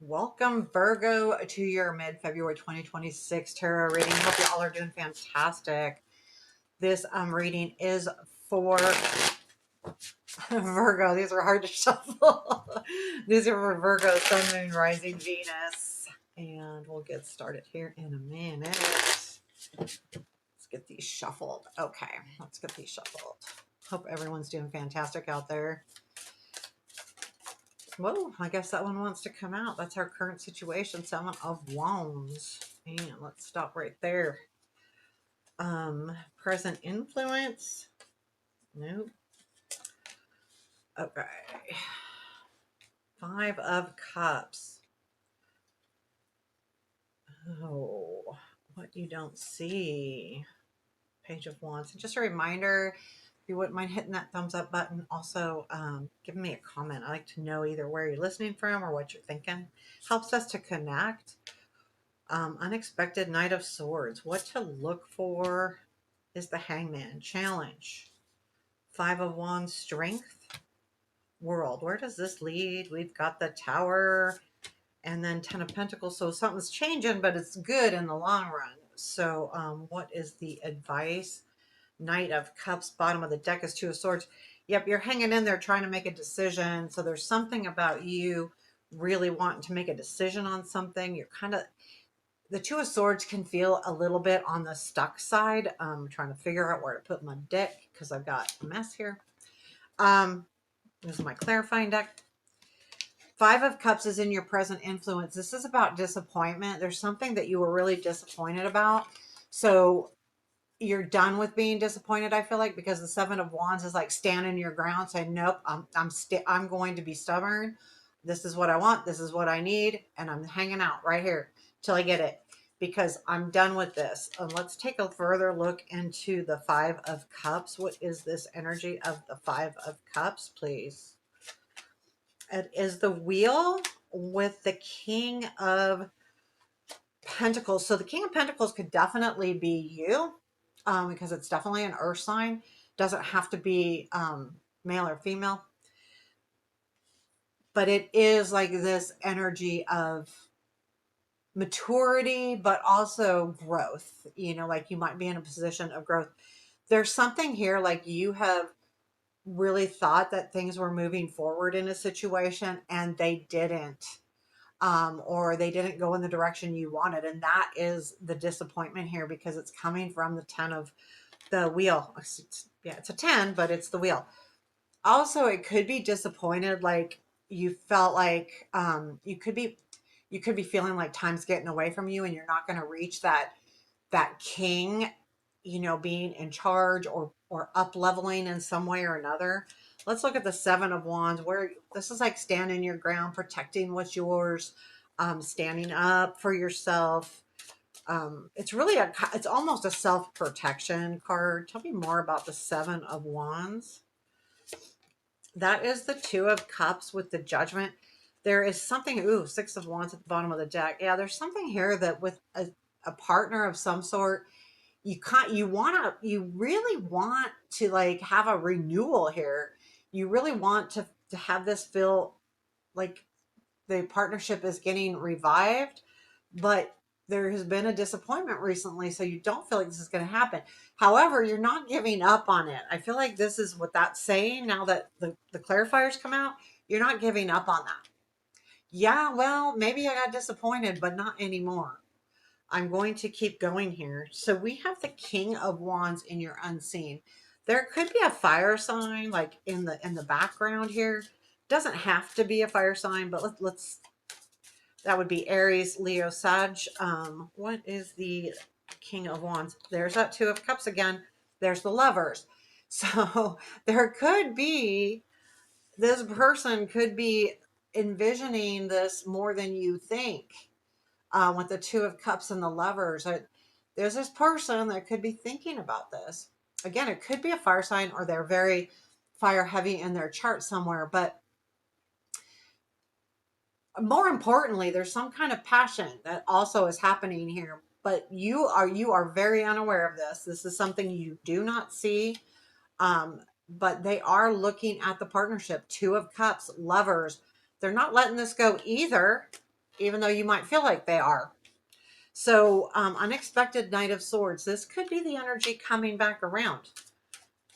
Welcome, Virgo, to your mid-February 2026 tarot reading. Hope you all are doing fantastic. This reading is for Virgo. These are hard to shuffle. These are for Virgo, Sun, Moon, Rising, Venus. And we'll get started here in a minute. Let's get these shuffled. Okay, let's get these shuffled. Hope everyone's doing fantastic out there. Well, I guess that one wants to come out. That's our current situation, Seven of Wands. And let's stop right there. Present influence. Nope. Okay. Five of Cups. Oh, what you don't see. Page of Wands. And just a reminder, if you wouldn't mind hitting that thumbs up button, also giving me a comment. I like to know either where you're listening from or what you're thinking. Helps us to connect. Unexpected Knight of Swords. What to look for is the Hangman. Challenge. Five of Wands. Strength. World. Where does this lead? We've got the Tower and then Ten of Pentacles. So something's changing, but it's good in the long run. So what is the advice? Knight of Cups. Bottom of the deck is Two of Swords. Yep, you're hanging in there trying to make a decision. So there's something about you really wanting to make a decision on something. You're kind of, the Two of Swords can feel a little bit on the stuck side. I'm trying to figure out where to put my deck because I've got a mess here. This is my clarifying deck. Five of Cups is in your present influence. This is about disappointment. There's something that you were really disappointed about. So you're done with being disappointed, I feel like, because the Seven of Wands is like standing your ground, saying, nope, I'm going to be stubborn. This is what I want. This is what I need. And I'm hanging out right here till I get it because I'm done with this. Let's take a further look into the Five of Cups. What is this energy of the Five of Cups, please? It is the Wheel with the King of Pentacles. So the King of Pentacles could definitely be you because it's definitely an earth sign. Doesn't have to be male or female. But it is like this energy of maturity, but also growth. You know, like you might be in a position of growth. There's something here like you have really thought that things were moving forward in a situation and they didn't. Or they didn't go in the direction you wanted. And that is the disappointment here because it's coming from the 10 of the wheel. Yeah, it's a 10, but it's the wheel. Also, it could be disappointed. Like you felt like you could be feeling like time's getting away from you and you're not going to reach that king, you know, being in charge or up leveling in some way or another. Let's look at the Seven of Wands, where this is like standing your ground, protecting what's yours, standing up for yourself. It's really it's almost a self-protection card. Tell me more about the Seven of Wands. That is the Two of Cups with the Judgment. There is something, ooh, Six of Wands at the bottom of the deck. Yeah, there's something here that with a partner of some sort, you really want to like have a renewal here. You really want to have this feel like the partnership is getting revived, but there has been a disappointment recently, so you don't feel like this is going to happen. However, you're not giving up on it. I feel like this is what that's saying now that the clarifiers come out. You're not giving up on that. Yeah, well, maybe I got disappointed, but not anymore. I'm going to keep going here. So we have the King of Wands in your unseen. There could be a fire sign like in the background here. Doesn't have to be a fire sign, but let's that would be Aries, Leo, Sag. What is the King of Wands? There's that Two of Cups again. There's the Lovers. So there could be, this person could be envisioning this more than you think with the Two of Cups and the Lovers. There's this person that could be thinking about this. Again, it could be a fire sign or they're very fire heavy in their chart somewhere, but more importantly, there's some kind of passion that also is happening here, but you are very unaware of this. This is something you do not see. But they are looking at the partnership. Two of Cups, Lovers. They're not letting this go either. even though you might feel like they are. So, unexpected Knight of Swords. This could be the energy coming back around.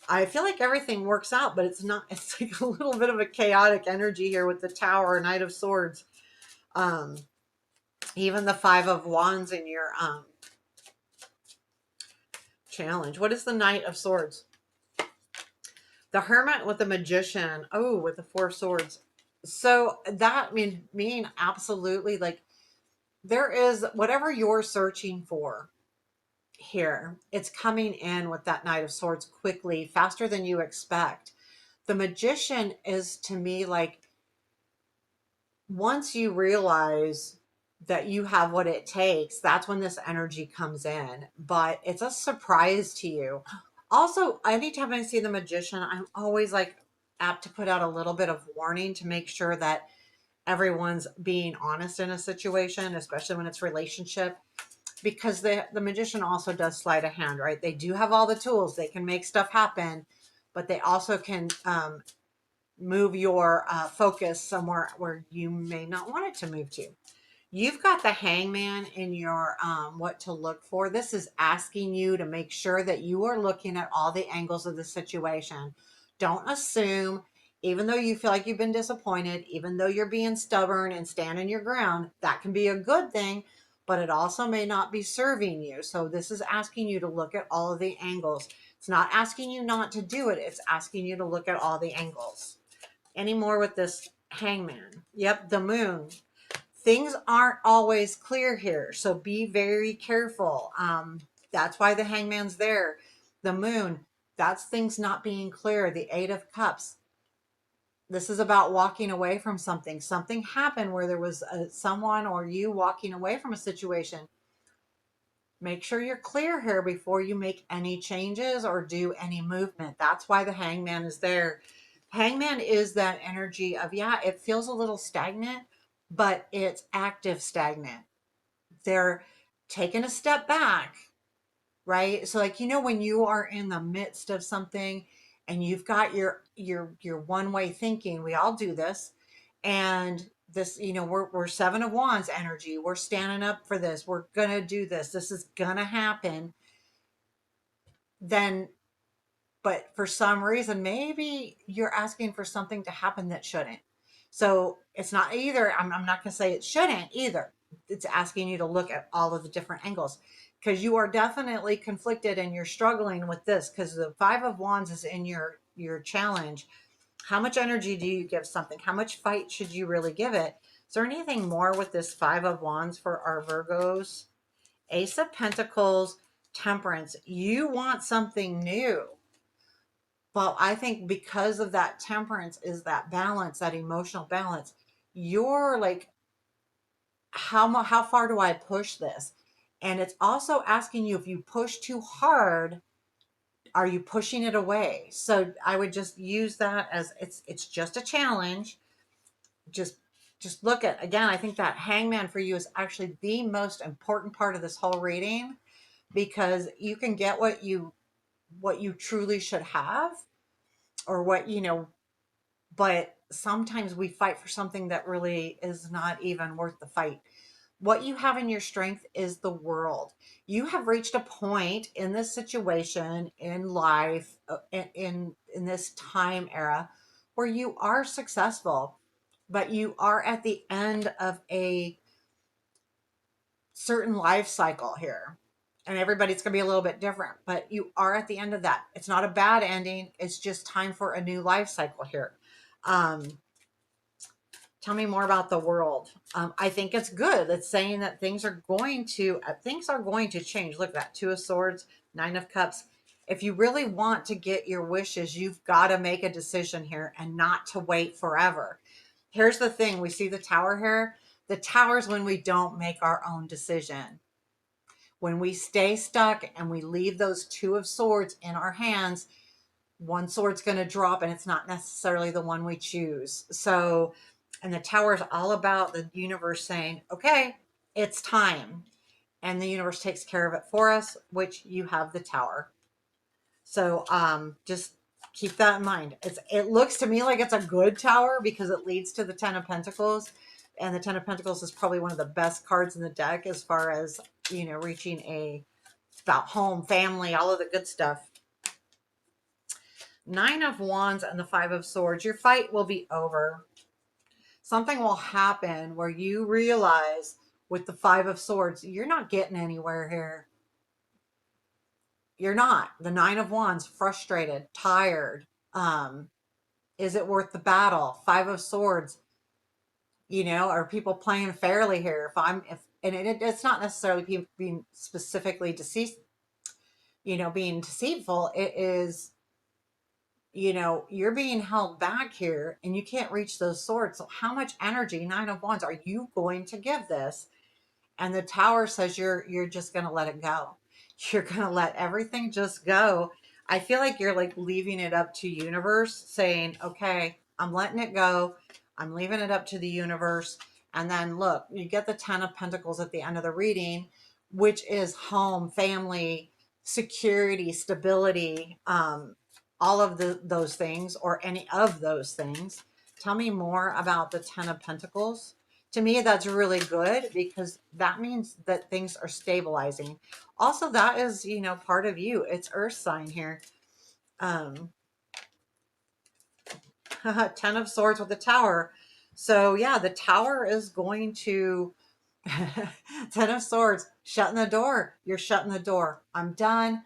I feel like everything works out, but it's not. It's like a little bit of a chaotic energy here with the Tower, Knight of Swords. Um, Even the Five of Wands in your challenge. What is the Knight of Swords? The Hermit with the Magician. Oh, with the Four of Swords. So that mean absolutely, like, there is whatever you're searching for here. It's coming in with that Knight of Swords quickly, faster than you expect. The Magician is, to me, like, once you realize that you have what it takes, that's when this energy comes in. But it's a surprise to you. Also, anytime I see the Magician, I'm always like apt to put out a little bit of warning to make sure that everyone's being honest in a situation, especially when it's relationship, because the Magician also does sleight of hand, right? They do have all the tools. They can make stuff happen, but they also can move your focus somewhere where you may not want it to move to. You've got the Hangman in your what to look for. This is asking you to make sure that you are looking at all the angles of the situation. Don't assume, even though you feel like you've been disappointed, even though you're being stubborn and standing your ground, that can be a good thing, but it also may not be serving you. So this is asking you to look at all of the angles. It's not asking you not to do it. It's asking you to look at all the angles. Any more with this Hangman? Yep, the Moon. Things aren't always clear here, so be very careful. That's why the Hangman's there. The Moon, that's things not being clear. The Eight of Cups, this is about walking away from something. Something happened where there was someone or you walking away from a situation. Make sure you're clear here before you make any changes or do any movement. That's why the Hangman is there. Hangman is that energy of, yeah, it feels a little stagnant, but it's active stagnant. They're taking a step back, right? So, like, when you are in the midst of something and you've got your one-way thinking, we all do this. And this, we're Seven of Wands energy. We're standing up for this. We're gonna do this. This is gonna happen. Then, but for some reason, maybe you're asking for something to happen that shouldn't. So it's not either. I'm not going to say it shouldn't either. It's asking you to look at all of the different angles, because you are definitely conflicted and you're struggling with this, because the Five of Wands is in your challenge. How much energy do you give something? How much fight should you really give it? Is there anything more with this Five of Wands for our Virgos? Ace of Pentacles, Temperance. You want something new. But I think because of that temperance is that balance, that emotional balance, you're like, how far do I push this? And it's also asking you, if you push too hard, are you pushing it away? So I would just use that as it's just a challenge. Just just look at, again, I think that Hangman for you is actually the most important part of this whole reading, because you can get what you truly should have, or but sometimes we fight for something that really is not even worth the fight. What you have in your strength is the world. You have reached a point in this situation in life, in this time era, where you are successful, but you are at the end of a certain life cycle here. And everybody's going to be a little bit different, but you are at the end of that. It's not a bad ending. It's just time for a new life cycle here. Um, Tell me more about the world. I think it's good. It's saying that things are going to change. Look at that, Two of Swords, Nine of Cups. If you really want to get your wishes, you've got to make a decision here and not to wait forever. Here's the thing. We see the Tower here. The Tower is when we don't make our own decision. When we stay stuck and we leave those Two of Swords in our hands, one sword's going to drop and it's not necessarily the one we choose. So, and the Tower is all about the universe saying, okay, it's time. And the universe takes care of it for us, which you have the Tower. So just keep that in mind. It looks to me like it's a good Tower because it leads to the Ten of Pentacles. And the Ten of Pentacles is probably one of the best cards in the deck as far as, reaching about home, family, all of the good stuff. Nine of Wands and the Five of Swords. Your fight will be over. Something will happen where you realize with the Five of Swords, you're not getting anywhere here. You're not. The Nine of Wands, frustrated, tired. Is it worth the battle? Five of Swords, are people playing fairly here? It's not necessarily being specifically deceased, being deceitful. It is, you're being held back here and you can't reach those swords. So how much energy, Nine of Wands, are you going to give this? And the Tower says you're just going to let it go. You're going to let everything just go. I feel like you're like leaving it up to universe, saying, okay, I'm letting it go. I'm leaving it up to the universe. And then look, you get the Ten of Pentacles at the end of the reading, which is home, family, security, stability, all of those things, or any of those things. Tell me more about the Ten of Pentacles. To me, that's really good because that means that things are stabilizing. Also, that is, part of you. It's Earth sign here. Um, 10 of Swords with the Tower. So yeah, the Tower is going to 10 of Swords, shutting the door. You're shutting the door. I'm done.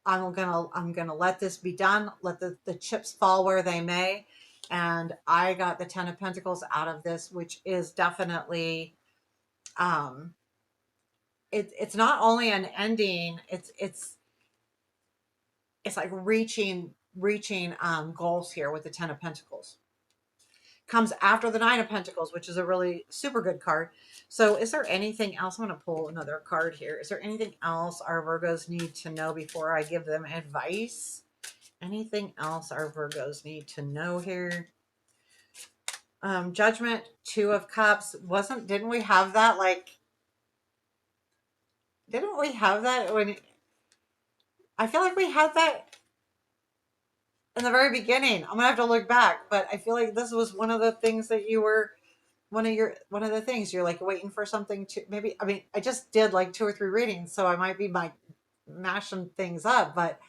I'm gonna let this be done. Let the chips fall where they may. And I got the 10 of Pentacles out of this, which is definitely um it's not only an ending, it's like reaching goals here with the 10 of Pentacles. Comes after the Nine of Pentacles, which is a really super good card. So is there anything else? I'm going to pull another card here. Is there anything else our Virgos need to know before I give them advice? Anything else our Virgos need to know here? Judgment, Two of Cups. Didn't we have that? Didn't we have that when, I feel like we had that in the very beginning. I'm gonna have to look back, but I feel like this was one of the things that you were one of the things you're like waiting for something to maybe. I mean, I just did like two or three readings, so I might be mashing things up, but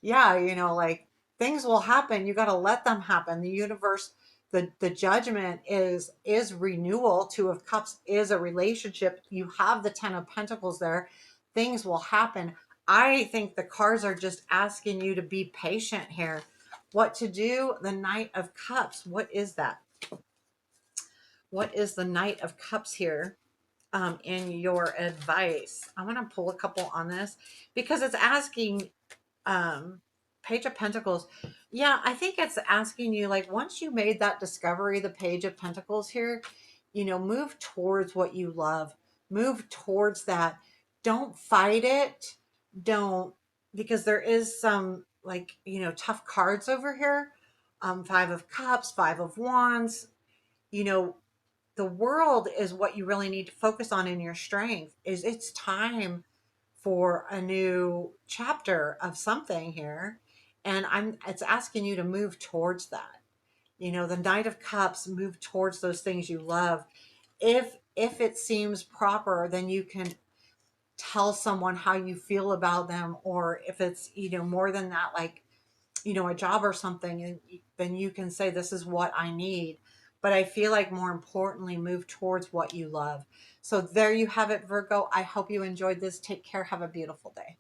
yeah, like things will happen. You got to let them happen. The universe, the judgment is renewal. Two of Cups is a relationship. You have the Ten of Pentacles there. Things will happen. I think the cards are just asking you to be patient here. What to do? The Knight of Cups. What is that? What is the Knight of Cups here in your advice? I'm going to pull a couple on this because it's asking Page of Pentacles. Yeah, I think it's asking you, like, once you made that discovery, the Page of Pentacles here, move towards what you love. Move towards that. Don't fight it. Don't, because there is some, like, tough cards over here. Five of Cups, Five of Wands. You know, the world is what you really need to focus on in your strength. Is it's time for a new chapter of something here, and it's asking you to move towards that. The Knight of Cups, move towards those things you love. If it seems proper, then you can tell someone how you feel about them, or if it's more than that, like a job or something, and then you can say, this is what I need. But I feel like more importantly, move towards what you love. So there you have it, Virgo. I hope you enjoyed this. Take care. Have a beautiful day.